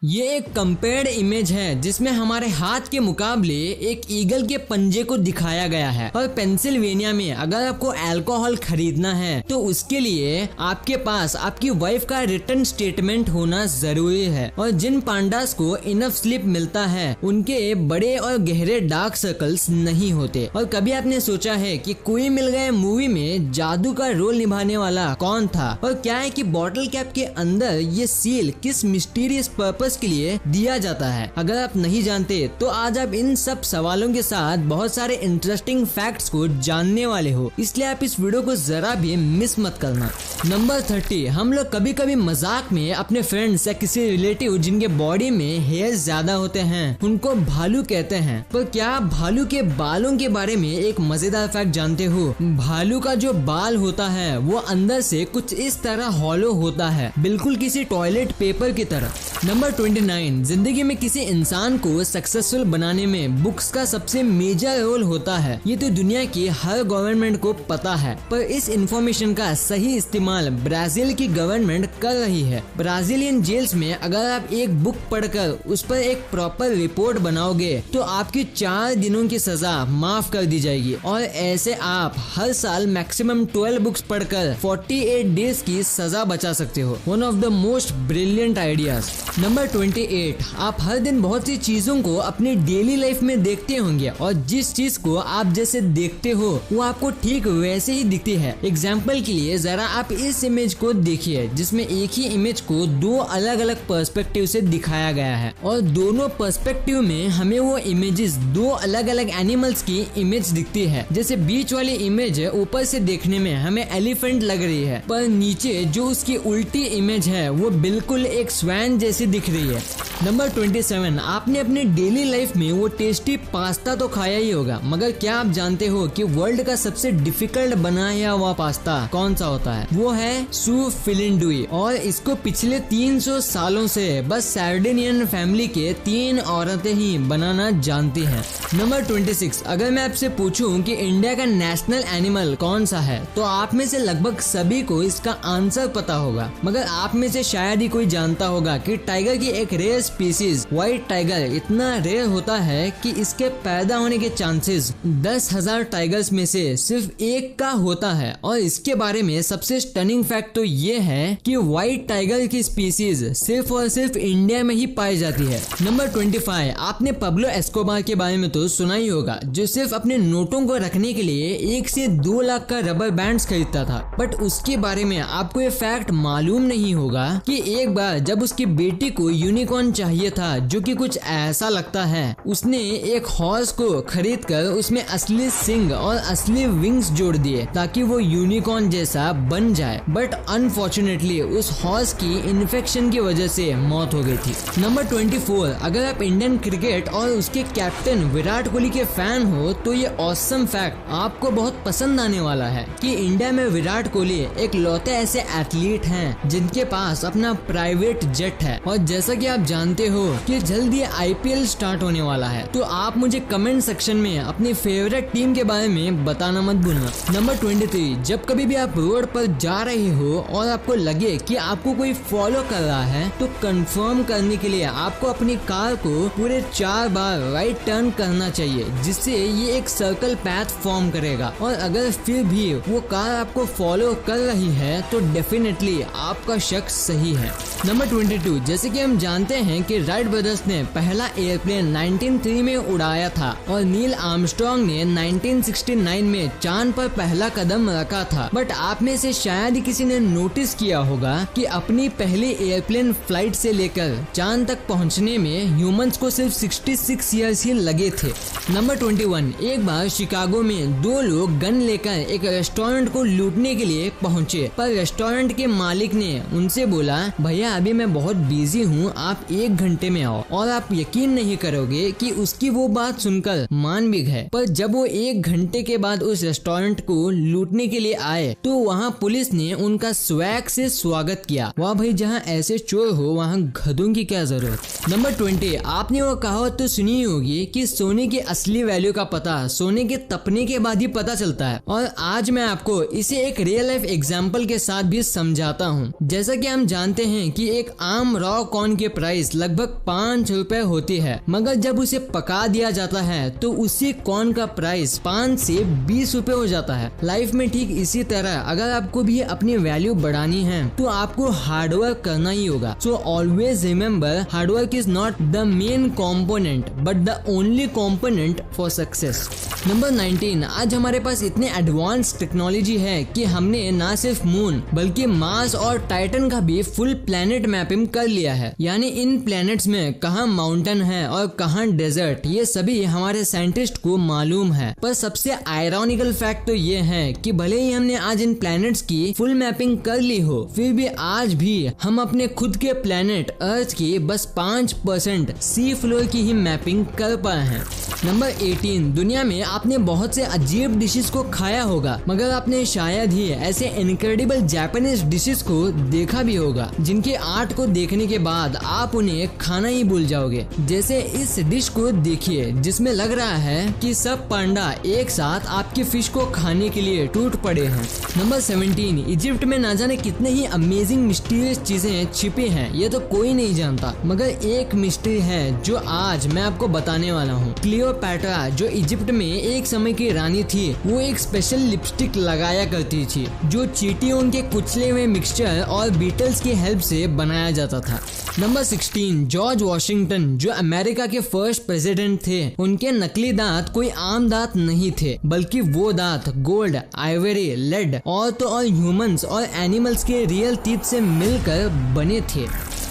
ये एक compared image है जिसमें हमारे हाथ के मुकाबले एक ईगल के पंजे को दिखाया गया है। और पेंसिल्वेनिया में अगर आपको अल्कोहल खरीदना है तो उसके लिए आपके पास आपकी वाइफ का रिटर्न स्टेटमेंट होना जरूरी है। और जिन पांडास को इनफ स्लीप मिलता है उनके बड़े और गहरे डार्क सर्कल्स नहीं होते। और कभी आपने सोचा है कि कोई मिल गए मूवी में जादू का रोल निभाने वाला कौन था, और क्या है कि बॉटल कैप के अंदर ये सील किस मिस्टीरियस पर्पस के लिए दिया जाता है? अगर आप नहीं जानते तो आज आप इन सब सवालों के साथ बहुत सारे इंटरेस्टिंग फैक्ट्स को जानने वाले हो, इसलिए आप इस वीडियो को जरा भी मिस मत करना। नंबर 30, हम लोग कभी कभी मजाक में अपने फ्रेंड्स या किसी रिलेटिव जिनके बॉडी में हेयर ज्यादा होते हैं उनको भालू कहते हैं। पर क्या आप भालू के बालों के बारे में एक मजेदार फैक्ट जानते हो? भालू का जो बाल होता है वो अंदर से कुछ इस तरह हॉलो होता है, बिल्कुल किसी टॉयलेट पेपर की तरह। नंबर 29, जिंदगी में किसी इंसान को सक्सेसफुल बनाने में बुक्स का सबसे मेजर रोल होता है। ये तो दुनिया की हर गवर्नमेंट को पता है, पर इस इंफॉर्मेशन का सही इस्तेमाल ब्राजील की गवर्नमेंट कर रही है। ब्राजीलियन जेल्स में अगर आप एक बुक पढ़कर उस पर एक प्रॉपर रिपोर्ट बनाओगे तो आपकी 4 दिनों की सजा माफ कर दी जाएगी। और ऐसे आप हर साल मैक्सिमम 12 बुक्स पढ़कर 48 डेज की सजा बचा सकते हो। One of the most brilliant ideas. Number 28, आप हर दिन बहुत सी चीजों को अपनी डेली लाइफ में देखते होंगे और जिस चीज को आप जैसे देखते हो वो आपको ठीक वैसे ही दिखती है। एग्जाम्पल के लिए जरा आप इस इमेज को देखिए जिसमें एक ही इमेज को 2 अलग अलग पर्सपेक्टिव से दिखाया गया है और दोनों पर्सपेक्टिव में हमें वो इमेजेस 2 अलग अलग एनिमल्स की इमेज दिखती है। जैसे बीच वाली इमेज है ऊपर से देखने में हमें एलिफेंट लग रही है, पर नीचे जो उसकी उल्टी इमेज है वो बिल्कुल एक स्वैन जैसी दिख रही है। नंबर 27, आपने अपनी डेली लाइफ में वो टेस्टी पास्ता तो खाया ही होगा, मगर क्या आप जानते हो कि वर्ल्ड का सबसे डिफिकल्ट बनाया हुआ पास्ता कौन सा होता है? वो है सूप फिलिंडुई, और इसको पिछले 300 सालों से बस सार्डिनियन फैमिली के 3 औरतें ही बनाना जानती हैं। नंबर 26, अगर मैं आपसे पूछूं कि इंडिया का नेशनल एनिमल कौन सा है तो आप में से लगभग सभी को इसका आंसर पता होगा, मगर आप में से शायद ही कोई जानता होगा कि टाइगर की एक रेयर स्पीसीज व्हाइट टाइगर इतना रेयर होता है कि इसके पैदा होने के चांसेस 10,000 टाइगर्स में से सिर्फ 1 का होता है। और इसके बारे में सबसे स्टनिंग फैक्ट तो ये है कि व्हाइट टाइगर की स्पीसीज सिर्फ और सिर्फ इंडिया में ही पाई जाती है। नंबर 25, आपने पब्लो एस्कोबार के बारे में तो सुना ही होगा, जो सिर्फ अपने नोटों को रखने के लिए 1 से 2 लाख का रबर बैंड्स खरीदता था। बट उसके बारे में आपको ये फैक्ट मालूम नहीं होगा कि एक बार जब उसकी बेटी को यूनिकॉर्न चाहिए था जो कि कुछ ऐसा लगता है, उसने एक हॉर्स को खरीदकर उसमें असली सिंग और असली विंग्स जोड़ दिए ताकि वो यूनिकॉर्न जैसा बन जाए। बट अनफॉर्चुनेटली उस हॉर्स की इन्फेक्शन की वजह से मौत हो गई थी। नंबर 24, अगर आप इंडियन क्रिकेट और उसके कैप्टन विराट कोहली के फैन हो तो ये ऑसम फैक्ट आपको बहुत पसंद आने वाला है कि इंडिया में विराट कोहली एक लौते ऐसे एथलीट हैं जिनके पास अपना प्राइवेट जेट है। और जैसा कि आप जानते हो कि जल्दी IPL स्टार्ट होने वाला है, तो आप मुझे कमेंट सेक्शन में अपनी फेवरेट टीम के बारे में बताना मत भूलना। नंबर 23, जब कभी भी आप रोड पर जा रहे हो और आपको लगे कि आपको कोई फॉलो कर रहा है तो कंफर्म करने के लिए आपको अपनी कार को पूरे 4 बार राइट टर्न करना चाहिए, जिससे ये एक सर्कल पैथ फॉर्म करेगा। और अगर फिर भी वो कार आपको फॉलो कर रही है तो डेफिनेटली आपका शक सही है। नंबर 22, जैसे कि हम जानते हैं कि राइट ब्रदर्स ने पहला एयरप्लेन 1903 में उड़ाया था और नील आर्मस्ट्रॉन्ग ने 1969 में चांद पर पहला कदम रखा था। बट आप में से शायद ही किसी ने नोटिस किया होगा कि अपनी पहली एयरप्लेन फ्लाइट से लेकर चांद तक पहुंचने में ह्यूमंस को सिर्फ 66 ईयर्स ही लगे थे। नंबर 21, एक बार शिकागो में 2 लोग गन लेकर एक रेस्टोरेंट को लूटने के लिए पहुंचे, पर रेस्टोरेंट के मालिक ने उनसे बोला, भैया अभी मैं बहुत बिजी हूँ, आप 1 घंटे में आओ। और आप यकीन नहीं करोगे कि उसकी वो बात सुनकर मान भी गए। पर जब वो 1 घंटे के बाद उस रेस्टोरेंट को लूटने के लिए आए तो वहाँ पुलिस ने उनका स्वैग से स्वागत किया। वाह भाई, जहाँ ऐसे चोर हो वहाँ गधों की क्या जरूरत। नंबर 20, आपने वो कहावत तो सुनी होगी कि सोने की असली वैल्यू का पता सोने के तपने के बाद ही पता चलता है। और आज मैं आपको इसे एक रियल लाइफ एग्जाम्पल के साथ भी समझाता हूँ। जैसा कि हम जानते हैं कि एक आम रॉ रॉ कॉर्न की प्राइस लगभग 5 रुपए होती है, मगर जब उसे पका दिया जाता है तो उसी कॉर्न का प्राइस 5 से 20 रुपए हो जाता है। लाइफ में ठीक इसी तरह अगर आपको भी अपनी वैल्यू बढ़ानी है तो आपको हार्डवर्क करना ही होगा। So always remember, hard work is not the main component but the only component for success. Number 19, आज हमारे पास इतने एडवांस टेक्नोलॉजी है कि हमने ना सिर्फ मून बल्कि मार्स और टाइटन का भी फुल प्लेनेट मैपिंग कर लिया है। यानी इन प्लेनेट्स में कहाँ माउंटेन है और कहाँ डेजर्ट, ये सभी हमारे साइंटिस्ट को मालूम है। पर सबसे आयरॉनिकल फैक्ट तो ये है कि भले ही हमने आज इन प्लैनेट्स की फुल मैपिंग कर ली हो, फिर भी आज भी हम अपने खुद के प्लैनेट अर्थ की बस 5% सी फ्लोर की ही मैपिंग कर पाए हैं। नंबर 18, दुनिया में आपने बहुत से अजीब डिशेस को खाया होगा, मगर आपने शायद ही ऐसे इनक्रेडिबल जापानीज डिशेस को देखा भी होगा जिनके आर्ट को देखने के बाद आप उन्हें खाना ही भूल जाओगे। जैसे इस डिश को देखिए जिसमें लग रहा है कि सब पांडा एक साथ आपके फिश को खाने के लिए टूट पड़े हैं। नंबर 17, इजिप्ट में ना जाने कितने ही अमेजिंग मिस्टीरियस चीजें छिपी हैं, ये तो कोई नहीं जानता, मगर एक मिस्ट्री है जो आज मैं आपको बताने वाला हूँ। क्लियोपैट्रा जो इजिप्ट में एक समय की रानी थी, वो एक स्पेशल लिपस्टिक लगाया करती थी जो चींटियों के कुचले हुए मिक्सचर और बीटल्स की हेल्प से बनाया जाता था। नंबर 16, जॉर्ज वॉशिंगटन जो अमेरिका के फर्स्ट प्रेसिडेंट थे, उनके नकली दांत कोई आम दांत नहीं थे, बल्कि वो दांत गोल्ड, आइवरी, लेड और तो और ह्यूमंस और एनिमल्स के रियल टीथ से मिलकर बने थे।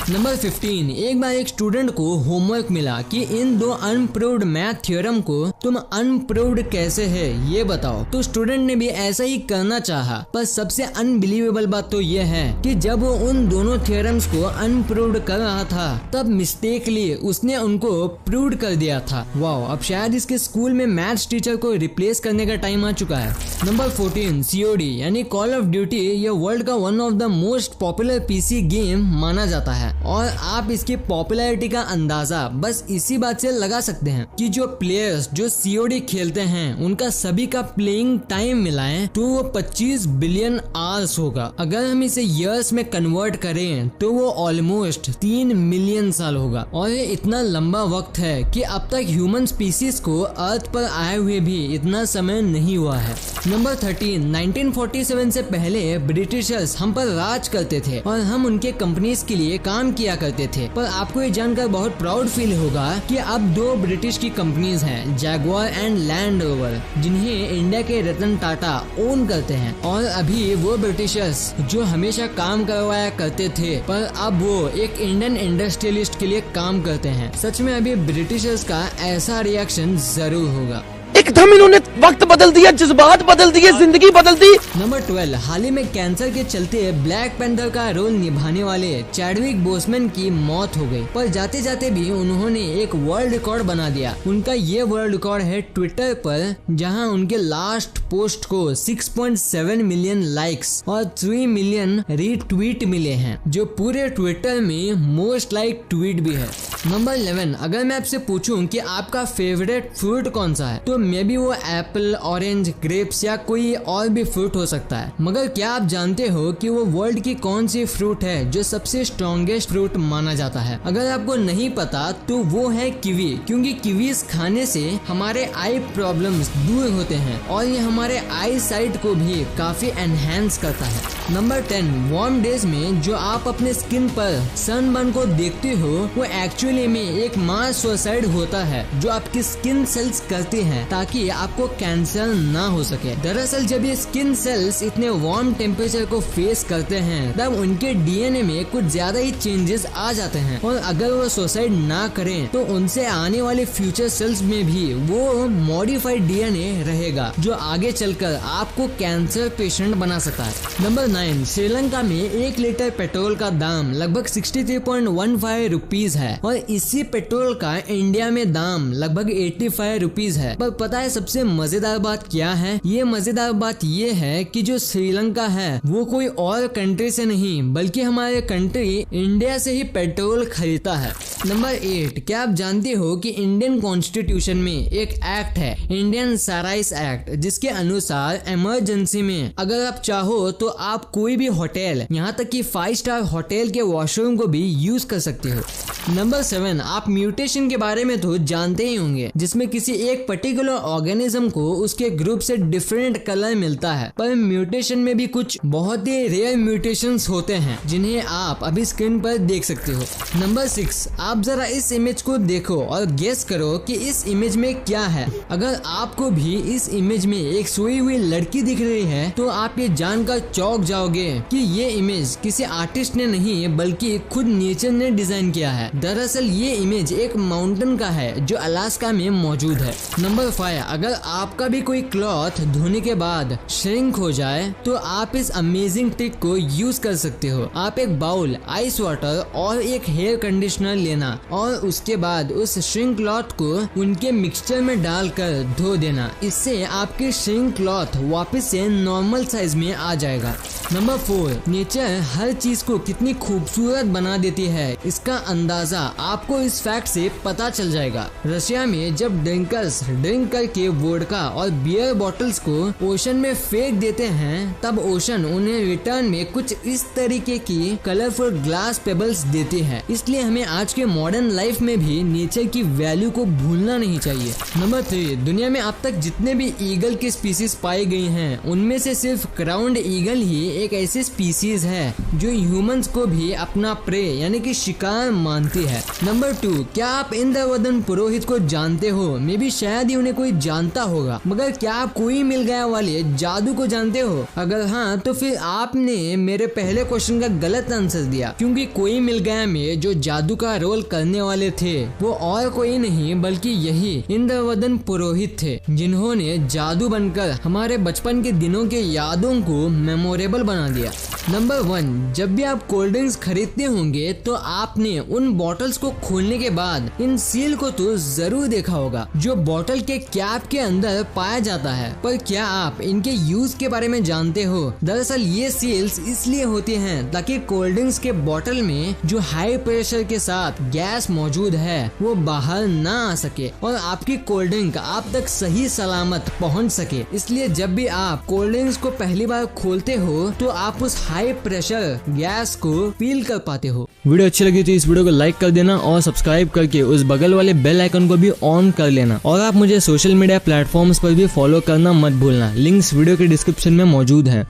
नंबर 15, एक बार एक स्टूडेंट को होमवर्क मिला कि इन दो अनप्रूव्ड मैथ थ्योरम को तुम अनप्रूव्ड कैसे है ये बताओ। तो स्टूडेंट ने भी ऐसा ही करना चाहा, पर सबसे अनबिलीवेबल बात तो ये है कि जब वो उन दोनों थ्योरम्स को अनप्रूव्ड कर रहा था तब मिस्टेकली उसने उनको प्रूव्ड कर दिया था। वाओ, अब शायद इसके स्कूल में मैथ्स टीचर को रिप्लेस करने का टाइम आ चुका है। नंबर 14, COD यानी कॉल ऑफ ड्यूटी, ये वर्ल्ड का one of the most popular PC game माना जाता है और आप इसकी पॉपुलैरिटी का अंदाजा बस इसी बात से लगा सकते हैं कि जो प्लेयर्स जो COD खेलते हैं उनका सभी का प्लेइंग टाइम मिलाएं तो वो 25 बिलियन आवर्स होगा। अगर हम इसे ईयर्स में कन्वर्ट करें तो वो ऑलमोस्ट 3 मिलियन साल होगा। और ये इतना लंबा वक्त है कि अब तक ह्यूमन स्पीसीज को अर्थ पर आए हुए भी इतना समय नहीं हुआ है। नंबर 13, 1947 से पहले ब्रिटिशर्स हम पर राज करते थे और हम उनके कंपनीज के लिए काम किया करते थे। पर आपको ये जानकर बहुत प्राउड फील होगा कि अब 2 ब्रिटिश की कंपनीज हैं, जैगुआर एंड लैंड रोवर, जिन्हें इंडिया के रतन टाटा ओन करते हैं। और अभी वो ब्रिटिशर्स जो हमेशा काम करवाया करते थे, पर अब वो एक इंडियन इंडस्ट्रियलिस्ट के लिए काम करते हैं। सच में अभी ब्रिटिशर्स का ऐसा रिएक्शन जरूर होगा। एकदम इन्होंने वक्त बदल दिया, जज्बात बदल दिए, जिंदगी बदल दी। नंबर 12, हाल ही में कैंसर के चलते ब्लैक पैंथर का रोल निभाने वाले चैडविक बोसमैन की मौत हो गई, पर जाते जाते भी उन्होंने एक वर्ल्ड रिकॉर्ड बना दिया। उनका ये वर्ल्ड रिकॉर्ड है ट्विटर पर, जहां उनके लास्ट पोस्ट को 6.7 मिलियन लाइक्स और 3 मिलियन रीट्वीट मिले हैं, जो पूरे ट्विटर में मोस्ट लाइक ट्वीट भी है। नंबर 11, अगर मैं आपसे पूछूं कि आपका फेवरेट फ्रूट कौन सा है, तो मे बी वो एप्पल, ऑरेंज, ग्रेप्स या कोई और भी फ्रूट हो सकता है। मगर क्या आप जानते हो कि वो वर्ल्ड की कौन सी फ्रूट है जो सबसे स्ट्रॉन्गेस्ट फ्रूट माना जाता है? अगर आपको नहीं पता तो वो है कीवी, क्योंकि कीवीज खाने से हमारे आई प्रॉब्लम्स दूर होते हैं और ये हमारे आई साइट को भी काफी एनहेंस करता है। नंबर 10, वार्म डेज में जो आप अपने स्किन पर सनबर्न को देखते हो, वो एक्चुअली में एक मास सुसाइड होता है जो आपकी स्किन सेल्स करती हैं ताकि आपको कैंसर ना हो सके। दरअसल जब ये स्किन सेल्स इतने वार्म टेम्परेचर को फेस करते हैं तब उनके DNA में कुछ ज्यादा ही चेंजेस आ जाते हैं, और अगर वो सुसाइड ना करें तो उनसे आने वाले फ्यूचर सेल्स में भी वो मॉडिफाइड DNA रहेगा जो आगे चलकर आपको कैंसर पेशेंट बना सकता है। नंबर 9, श्रीलंका में 1 लीटर पेट्रोल का दाम लगभग 63.15 रुपीज है और इसी पेट्रोल का इंडिया में दाम लगभग 85 रुपीज है। पर पता है सबसे मजेदार बात क्या है? ये मजेदार बात ये है कि जो श्रीलंका है वो कोई और कंट्री से नहीं बल्कि हमारे कंट्री इंडिया से ही पेट्रोल खरीदता है। नंबर 8, क्या आप जानते हो कि इंडियन कॉन्स्टिट्यूशन में एक एक्ट है, इंडियन सराइस एक्ट, जिसके अनुसार इमरजेंसी में अगर आप चाहो तो आप कोई भी होटल, यहाँ तक कि 5 स्टार होटल के वॉशरूम को भी यूज कर सकते हो। नंबर 7, आप म्यूटेशन के बारे में तो जानते ही होंगे, जिसमें किसी एक पर्टिकुलर ऑर्गेनिज्म को उसके ग्रुप से डिफरेंट कलर मिलता है। पर म्यूटेशन में भी कुछ बहुत ही रेयर म्यूटेशंस होते हैं जिन्हें आप अभी स्क्रीन पर देख सकते हो। नंबर 6, आप जरा इस इमेज को देखो और गेस करो कि इस इमेज में क्या है। अगर आपको भी इस इमेज में एक सोई हुई लड़की दिख रही है तो आप ये जानकर चौंक जाओगे कि ये इमेज किसी आर्टिस्ट ने नहीं बल्कि खुद नेचर ने डिजाइन किया है। दरअसल ये इमेज एक माउंटेन का है जो अलास्का में मौजूद है। नंबर 5, अगर आपका भी कोई क्लॉथ धोने के बाद श्रिंक हो जाए तो आप इस अमेजिंग ट्रिक को यूज कर सकते हो। आप एक बाउल, आइस वाटर और एक हेयर कंडीशनर लेना और उसके बाद उस श्रिंक क्लॉथ को उनके मिक्सचर में डालकर धो देना। इससे आपके श्रिंक क्लॉथ वापस से नॉर्मल साइज में आ जाएगा। नंबर 4, नेचर हर चीज को कितनी खूबसूरत बना देती है, इसका अंदाजा आपको इस फैक्ट से पता चल जाएगा। रशिया में जब ड्रिंकर्स ड्रिंक करके वोडका और बियर बॉटल्स को ओशन में फेंक देते हैं तब ओशन उन्हें रिटर्न में कुछ इस तरीके की कलरफुल ग्लास पेबल्स देती है। इसलिए हमें आज के मॉडर्न लाइफ में भी नेचर की वैल्यू को भूलना नहीं चाहिए। नंबर 3, दुनिया में अब तक जितने भी ईगल की स्पीसीज पाई गई हैं उनमें से सिर्फ क्राउन्ड ईगल ही एक ऐसी स्पीसीज है जो ह्यूमंस को भी अपना प्रे यानी कि शिकार मानती है। नंबर 2, क्या आप इंद्रवदन पुरोहित को जानते हो? मे भी शायद ही उन्हें कोई जानता होगा, मगर क्या आप कोई मिल गया वाले जादू को जानते हो? अगर हाँ तो फिर आपने मेरे पहले क्वेश्चन का गलत आंसर दिया, क्योंकि कोई मिल गया में जो जादू का रोल करने वाले थे वो और कोई नहीं बल्कि यही इंद्रवदन पुरोहित थे, जिन्होंने जादू बनकर हमारे बचपन के दिनों के यादों को मेमोरेबल बना दिया। नंबर 1, जब भी आप कोल्ड ड्रिंक्स खरीदते होंगे तो आपने उन बॉटल्स को खोलने के बाद इन सील को तो जरूर देखा होगा जो बॉटल के कैप के अंदर पाया जाता है। पर क्या आप इनके यूज के बारे में जानते हो? दरअसल ये सील्स इसलिए होती हैं ताकि कोल्ड ड्रिंक्स के बॉटल में जो हाई प्रेशर के साथ गैस मौजूद है वो बाहर ना आ सके और आपकी कोल्ड ड्रिंक आप तक सही सलामत पहुंच सके। इसलिए जब भी आप कोल्ड ड्रिंक्स को पहली बार खोलते हो तो आप उस हाई प्रेशर गैस को फील कर पाते हो। वीडियो अच्छी लगी तो इस वीडियो को लाइक कर देना और सब्सक्राइब करके उस बगल वाले बेल आइकन को भी ऑन कर लेना। और आप मुझे सोशल मीडिया प्लेटफॉर्म्स पर भी फॉलो करना मत भूलना, लिंक्स वीडियो के डिस्क्रिप्शन में मौजूद है।